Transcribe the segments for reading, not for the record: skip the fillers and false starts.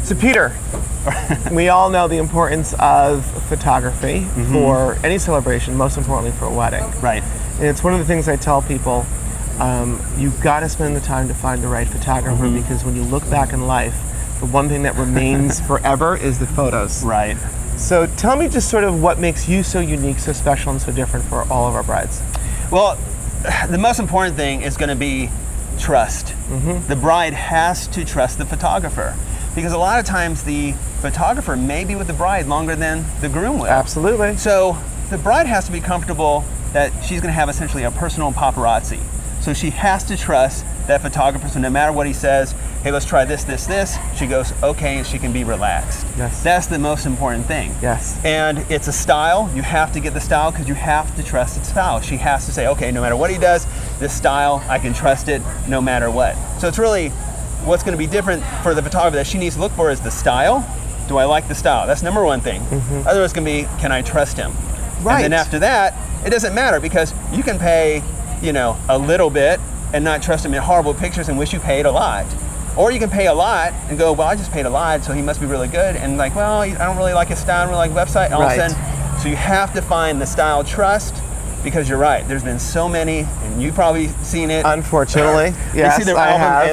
So Peter, we all know the importance of photography for any celebration, most importantly for a wedding. Right. And it's one of the things I tell people, you've got to spend the time to find the right photographer because when you look back in life, the one thing that remains forever is the photos. Right. So tell me just sort of what makes you so unique, so special, and so different for all of our brides. Well, the most important thing is going to be trust. The bride has to trust the photographer because a lot of times the photographer may be with the bride longer than the groom will. Absolutely. So the bride has to be comfortable that she's going to have essentially a personal paparazzi. So she has to trust that photographer. So no matter what he says, hey, let's try this, she goes, okay, and she can be relaxed. Yes. That's the most important thing. Yes. And it's a style. You have to get the style because you have to trust its style. She has to say, okay, no matter what he does, this style, I can trust it no matter what. So it's really what's going to be different for the photographer that she needs to look for is the style. Do I like the style? That's number one thing. Otherwise, it's going to be, can I trust him? Right. And then after that, it doesn't matter because you can pay, a little bit and not trust him in horrible pictures and wish you paid a lot. Or you can pay a lot and go, well, I just paid a lot, so he must be really good. And like, well, I don't really like his style, I don't really like website. All of a sudden, so you have to find the style trust because you're right. There's been so many, and you've probably seen it. Unfortunately, yes, they see their I have.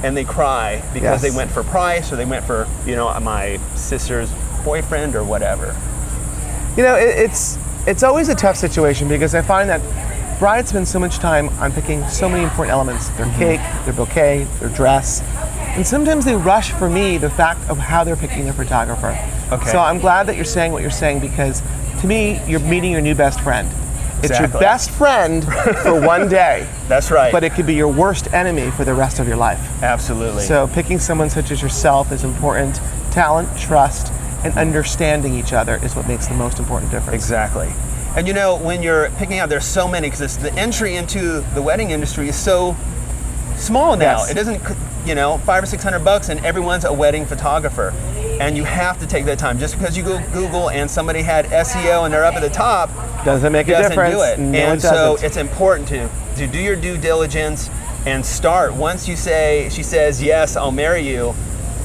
and they cry because they went for price or they went for, my sister's boyfriend or whatever. It's always a tough situation because I find that brides spend so much time on picking so many important elements, their cake, their bouquet, their dress, and sometimes they rush for me the fact of how they're picking their photographer. Okay. So I'm glad that you're saying what you're saying because to me, you're meeting your new best friend. It's your best friend for one day. That's right. But it could be your worst enemy for the rest of your life. Absolutely. So picking someone such as yourself is important. Talent, trust, and understanding each other is what makes the most important difference. Exactly. And when you're picking out, there's so many because the entry into the wedding industry is so small now. Yes. It isn't, $500 or $600 and everyone's a wedding photographer. And you have to take that time. Just because you go Google and somebody had SEO and they're up at the top doesn't make a difference. Do it. No, and it so doesn't. it's important to do your due diligence and start. Once she says, yes, I'll marry you,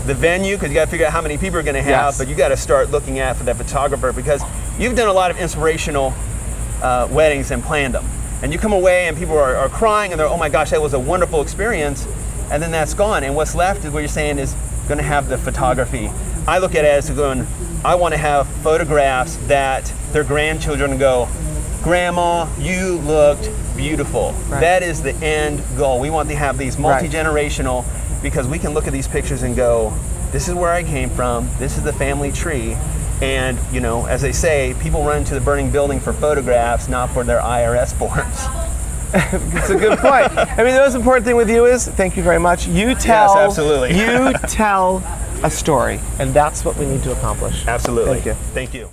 the venue, because you got to figure out how many people you're going to have, but you got to start looking at for that photographer because you've done a lot of inspirational weddings and planned them. And you come away and people are crying and they're, oh my gosh, that was a wonderful experience. And then that's gone. And what's left is what you're saying is going to have the photography. I look at it as going, I want to have photographs that their grandchildren go, Grandma, you looked beautiful. Right. That is the end goal. We want to have these multi-generational because we can look at these pictures and go, this is where I came from. This is the family tree. And, as they say, people run to the burning building for photographs, not for their IRS forms. It's a good point. I mean, the most important thing with you is, thank you very much, you tell a story, and that's what we need to accomplish. Absolutely. Thank you. Thank you.